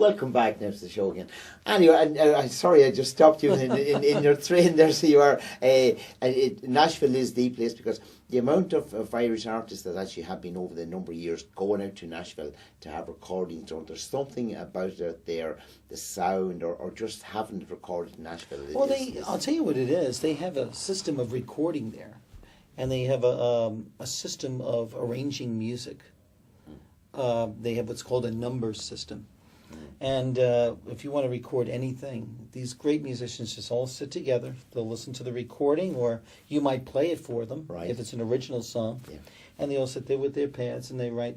Welcome back now to the show again. Anyway, I'm sorry I just stopped you in your train there. So you are, Nashville is the place because the amount of Irish artists that actually have been over the number of years going out to Nashville to have recordings done. There's something about it out there, the sound or just having it recorded in Nashville. Well, I'll tell you what it is. They have a system of recording there, and they have a system of arranging music. They have what's called a numbers system. And if you want to record anything, these great musicians just all sit together. They'll listen to the recording, or you might play it for them if it's an original song. Yeah. And they all sit there with their pads and they write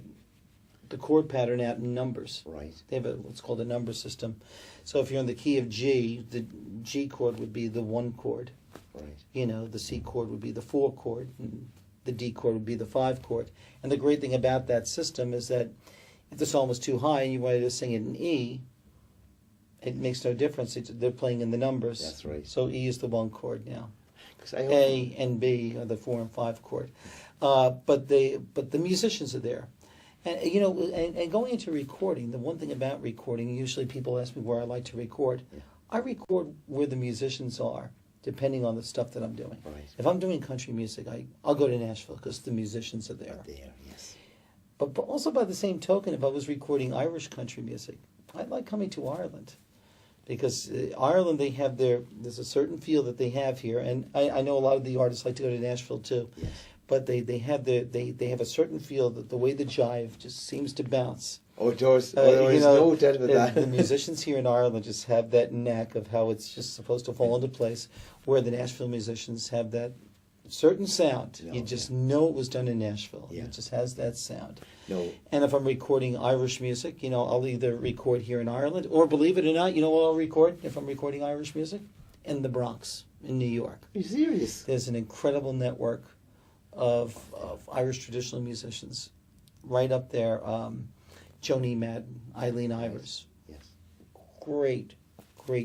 the chord pattern out in numbers. Right. They have what's called a number system. So if you're in the key of G, the G chord would be the 1 chord. Right. You know, the C chord would be the 4 chord, and the D chord would be the 5 chord. And the great thing about that system is that if the song was too high and you wanted to sing it in E, it makes no difference. They're playing in the numbers. That's right. So E is the 1 chord now. A and B are the 4 and 5 chord. But the musicians are there. And you know, and going into recording, the one thing about recording, usually people ask me where I like to record. Yeah. I record where the musicians are, depending on the stuff that I'm doing. Right. If I'm doing country music, I'll go to Nashville because the musicians are there. Yes. But also by the same token, if I was recording Irish country music, I'd like coming to Ireland. Because Ireland, there's a certain feel that they have here. And I know a lot of the artists like to go to Nashville too. Yes. But they have a certain feel that the way the jive just seems to bounce. Oh, it does. There's no doubt about that. The musicians here in Ireland just have that knack of how it's just supposed to fall into place, where the Nashville musicians have that certain sound. You just know it was done in Nashville. Yeah. It just has that sound. No. And if I'm recording Irish music, you know, I'll either record here in Ireland, or believe it or not, you know what I'll record if I'm recording Irish music? In the Bronx, in New York. Are you serious? There's an incredible network of Irish traditional musicians right up there. Joni Madden, Eileen Ivers. Yes. Great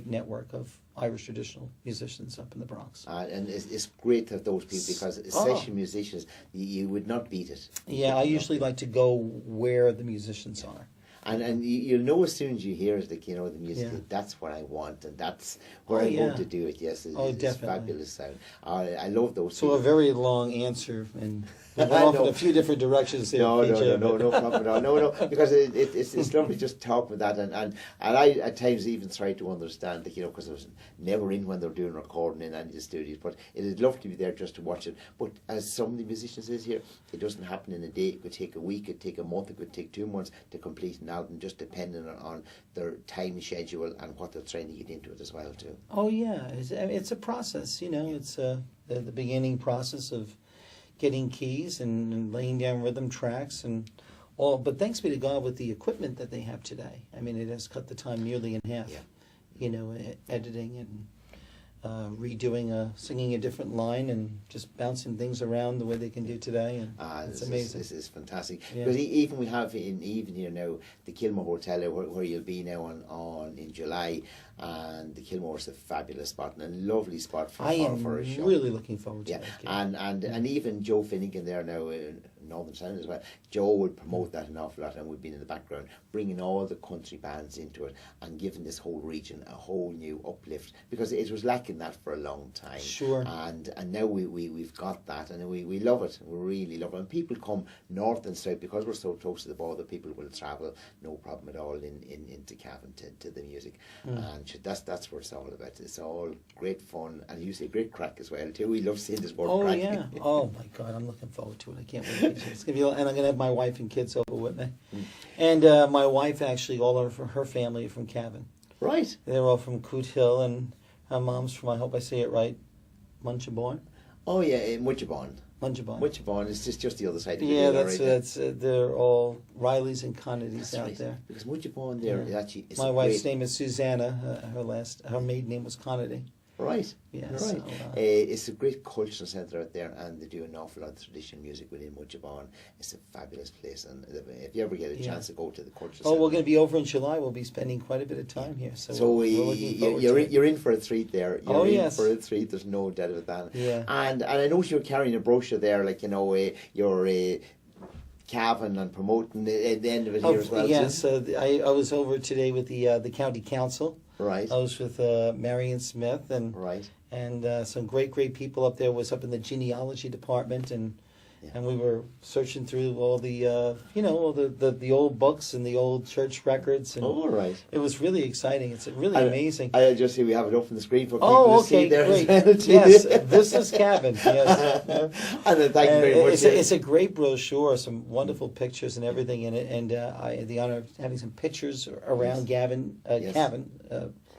network of Irish traditional musicians up in the Bronx. And it's great to have those people because session musicians, you would not beat it. Yeah, I usually like to go where the musicians are. And you'll know as soon as you hear it, like, you know, the music, that's what I want, and that's where I'm going to do it. Yes, it's fabulous sound. I love those. So a very long answer, and we went off in a few different directions there. No problem at all. No, because it's lovely just talk with that, and I at times even try to understand, like, you know, because I was never in when they're doing recording in any of the studios, but it is lovely to be there just to watch it. But as some of the musicians is here, it doesn't happen in a day. It could take a week, it could take a month, it could take 2 months to complete an album, just depending on their time schedule and what they're trying to get into it as well too. Oh yeah, it's a process. You know, it's the beginning process of getting keys and laying down rhythm tracks and all. But thanks be to God with the equipment that they have today. I mean, it has cut the time nearly in half. Yeah. You know, editing and redoing singing a different line and just bouncing things around the way they can do today, and it's amazing. This is fantastic. Yeah. Because even we have even here now the Kilmore Hotel where you'll be now on in July, and the Kilmore is a fabulous spot and a lovely spot for a show. I am really looking forward to that. And even Joe Finnegan there now in Northern Sound as well. Joe will promote that an awful lot, and we've been in the background bringing all the country bands into it and giving this whole region a whole new uplift, because it was lacking that for a long time. Sure. And now we've got that, and we love it. We really love it. And people come north and south because we're so close to the border. People will travel, no problem at all, into Cavan to the music. And that's what it's all about. It's all great fun, and you say great crack as well too. We love seeing this word crack. Yeah. Oh my God, I'm looking forward to it. I can't wait. It's gonna be, and I'm gonna have my wife and kids over with me. And my wife, actually, all of her family are from Cavan. Right. They're all from Coot Hill, and her mom's from, I hope I say it right, Munchaborn. Oh yeah, Munchaborn. Munchaborn is just the other side of that's they're all Rileys and Connolly's out there. Because Munchaborn there actually is my wife's name is Susanna. Her maiden name was Connolly. Right. Yeah. Right. So, it's a great cultural centre out there, and they do an awful lot of traditional music within Munchaborn. It's a fabulous place, and if you ever get a chance to go to the cultural centre. We're going to be over in July. We'll be spending quite a bit of time here. So you're in for a treat there. You're in for a treat. There's no doubt about that. Yeah. And I know you're carrying a brochure there, like, you know, your Cavan and promoting the end of it here as well. Yes, I was over today with the county council. Right. I was with Marion Smith and Right. some great people up there. Was up in the genealogy department and we were searching through all the all the old books and the old church records. And Oh, right. it was really exciting. It's really amazing. I just see we have it up on the screen for people to see there. Great. Yes, this is Cavan. Yes. And thank you very much. It's a great brochure, some wonderful pictures and everything in it, and I had the honor of having some pictures around Cavan.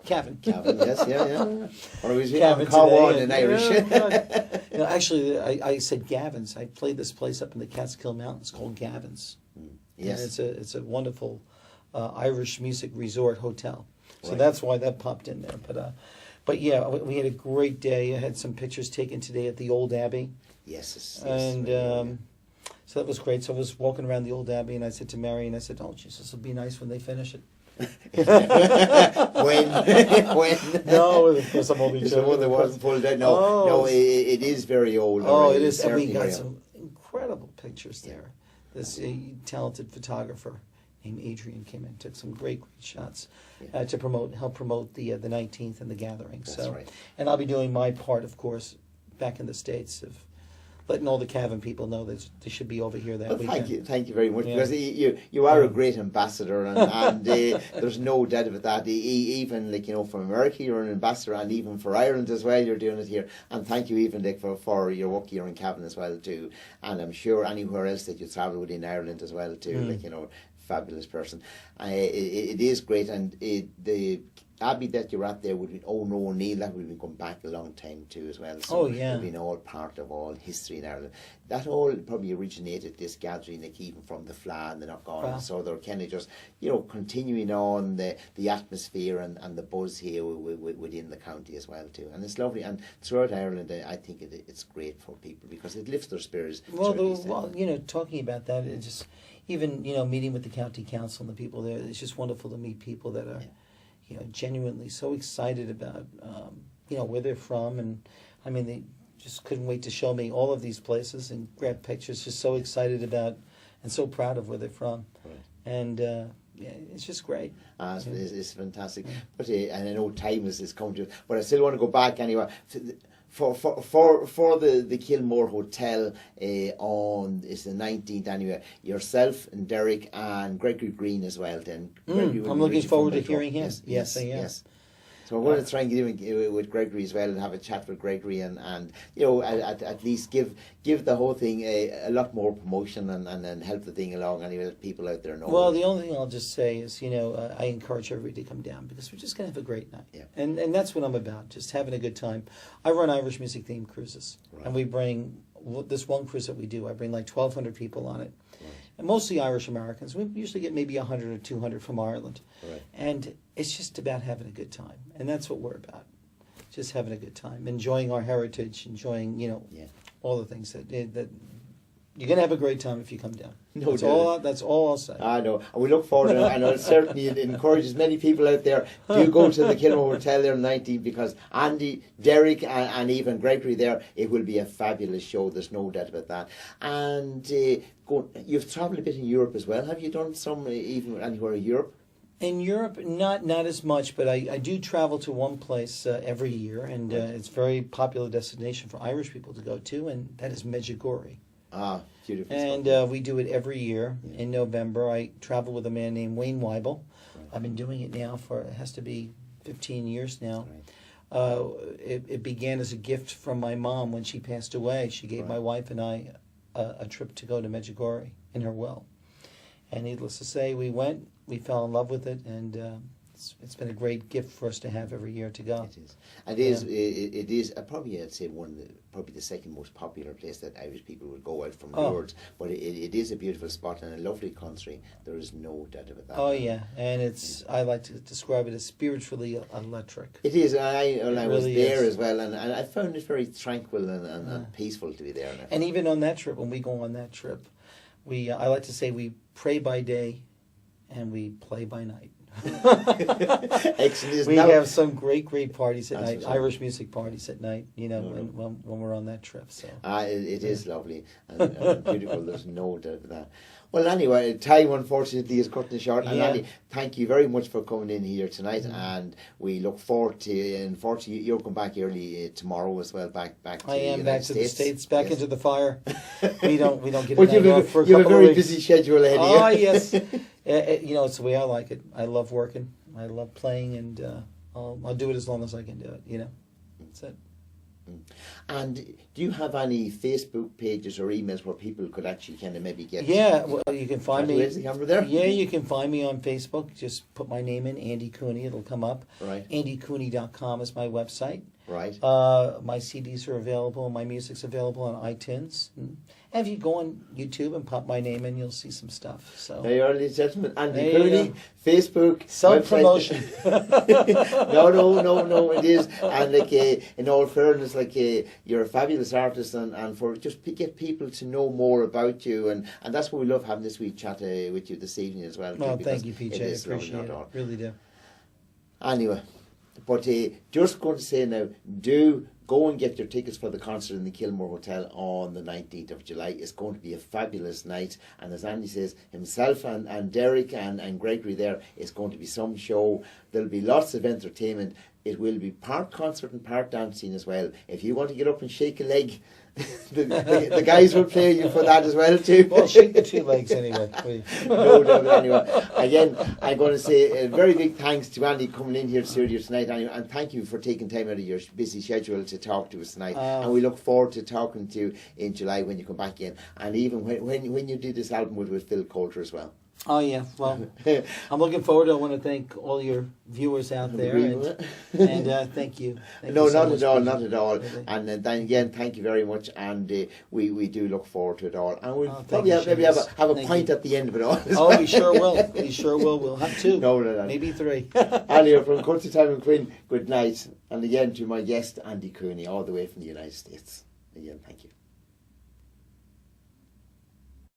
Cavan, yes, yeah. Or was Cavan Cavan today, in Irish. Actually, I said Gavin's. I played this place up in the Catskill Mountains called Gavin's. Yes. And it's a wonderful Irish music resort hotel. So Right. that's why that popped in there. But yeah, we had a great day. I had some pictures taken today at the Old Abbey. Yes. And so that was great. So I was walking around the Old Abbey, and I said to Mary, and I said, "Oh, Jesus, this will be nice when they finish it." when? No, of course I'm only It's joking. the one that wasn't pulled out. No, it is very old. Oh, it is. It's And we certainly got very some incredible pictures there. This talented photographer named Adrian came in, took some great shots to help promote the 19th and the gathering. That's right. And I'll be doing my part, of course, back in the States of letting all the Cavan people know that they should be over here that weekend. Thank you very much, because you are a great ambassador, and there's no doubt about that. Even from America, you're an ambassador, and even for Ireland as well, you're doing it here. And thank you even for your work here in Cavan as well too. And I'm sure anywhere else that you travel within Ireland as well too, fabulous person. It is great, and the Abbey that you're at there would be O'Neill, that would be going back a long time too as well. So it's been all part of all history in Ireland. That all probably originated this gathering, even from the Fleadh and the Knock-On. Wow. So they're kind of just, continuing on the atmosphere and the buzz here within the county as well too. And it's lovely. And throughout Ireland, I think it's great for people because it lifts their spirits. Well, talking about that, it just even meeting with the county council and the people there, it's just wonderful to meet people that are. Genuinely so excited about, where they're from. And, I mean, they just couldn't wait to show me all of these places and grab pictures, just so excited about and so proud of where they're from. Right. And, it's just great. It's fantastic. But and I know time is coming to it, but I still want to go back anyway. For the Kilmore Hotel on it's the 19th anyway. Yourself and Derek and Gregory Green as well. Then I'm looking forward to hearing him. Yes, I am. Yes. So we're going to try and get in with Gregory as well and have a chat with Gregory and at least give the whole thing a lot more promotion and help the thing along and let people out there know. Well, the only thing I'll just say is, I encourage everybody to come down because we're just going to have a great night. Yeah. And that's what I'm about, just having a good time. I run Irish music themed cruises. Right. And we bring, this one cruise that we do, I bring like 1,200 people on it. Right. And mostly Irish Americans. We usually get maybe 100 or 200 from Ireland. Right. And it's just about having a good time. And that's what we're about. Just having a good time. Enjoying our heritage, enjoying, all the things that you're going to have a great time if you come down. No, that's all I'll say. I know. And we look forward to it. And certainly it encourages many people out there to go to the Kilmore Hotel there on 19th because Andy, Derek and even Gregory there, it will be a fabulous show. There's no doubt about that. And you've travelled a bit in Europe as well. Have you done some even anywhere in Europe? In Europe, not as much, but I do travel to one place every year, and it's a very popular destination for Irish people to go to, and that is Medjugorje. Ah, beautiful. And we do it every year in November. I travel with a man named Wayne Weibel. Right. I've been doing it now it has to be 15 years now. Right. It began as a gift from my mom when she passed away. She gave my wife and I a trip to go to Medjugorje in her will. And needless to say, we went, we fell in love with it, and it's been a great gift for us to have every year to go. It is. And it is probably, I'd say, probably the second most popular place that Irish people would go out from Lourdes. But it is a beautiful spot and a lovely country. There is no doubt about that. Oh, yeah. And I like to describe it as spiritually electric. It is. I was really there is. as well, and I found it very tranquil and peaceful to be there. And even on that trip, when we go on that trip, I like to say we pray by day and we play by night. Excellent. We have some great parties at night, Irish music parties at night, when we're on that trip. So it is lovely and beautiful. There's no doubt of that. Well, anyway, time unfortunately is cutting it short. And Yeah. Andy, thank you very much for coming in here tonight, and we look forward to. Unfortunately, you'll come back early tomorrow as well. Back to I am the back United to the States. States, back Yes. into the fire. We don't get But a night off for a you have a couple very of weeks. busy schedule ahead of you. Oh yes, it's the way I like it. I love working. I love playing, and I'll do it as long as I can do it. That's it. And do you have any Facebook pages or emails where people could actually kind of maybe get? Yeah, well, you can find me. Where's the camera there? Yeah, you can find me on Facebook. Just put my name in, Andy Cooney. It'll come up. Right. AndyCooney.com is my website. Right. My CDs are available. My music's available on iTunes. And if you go on YouTube and pop my name in, you'll see some stuff. So There you are, ladies and gentlemen. Andy There you Cooney, go. Facebook. self-promotion. website. No, it is. And in all fairness, you're a fabulous artist, and for just to get people to know more about you, and that's what we love having this wee chat with you this evening as well. Well, too, thank you, because PJ. I is lovely, appreciate not it. all. Really do. Anyway, but just going to say now, do go and get your tickets for the concert in the Kilmore Hotel on the 19th of July. It's going to be a fabulous night, and as Andy says, himself and Derek and Gregory there, it's going to be some show. There'll be lots of entertainment. It will be part concert and part dancing as well. If you want to get up and shake a leg, the guys will play you for that as well too. Well, shake the two legs anyway. Please. No doubt. Anyway, again, I'm going to say a very big thanks to Andy coming in here to studio tonight, and thank you for taking time out of your busy schedule to talk to us tonight. And we look forward to talking to you in July when you come back in, and even when you do this album with Phil Coulter as well. Oh yeah, well, I'm looking forward to it. I want to thank all your viewers out there, and thank you. Thank No, you so not much, at all, PJ. not at all. Really. And then again, thank you very much, and we do look forward to it all. And we'll thank probably you, maybe have Seamus. a Thank pint you. at the end of it all. as Oh, well. we sure will. We sure will. We'll have two. No. Maybe three. Anyway, from Country Time and Quinn, good night. And again to my guest, Andy Cooney, all the way from the United States. Again, thank you.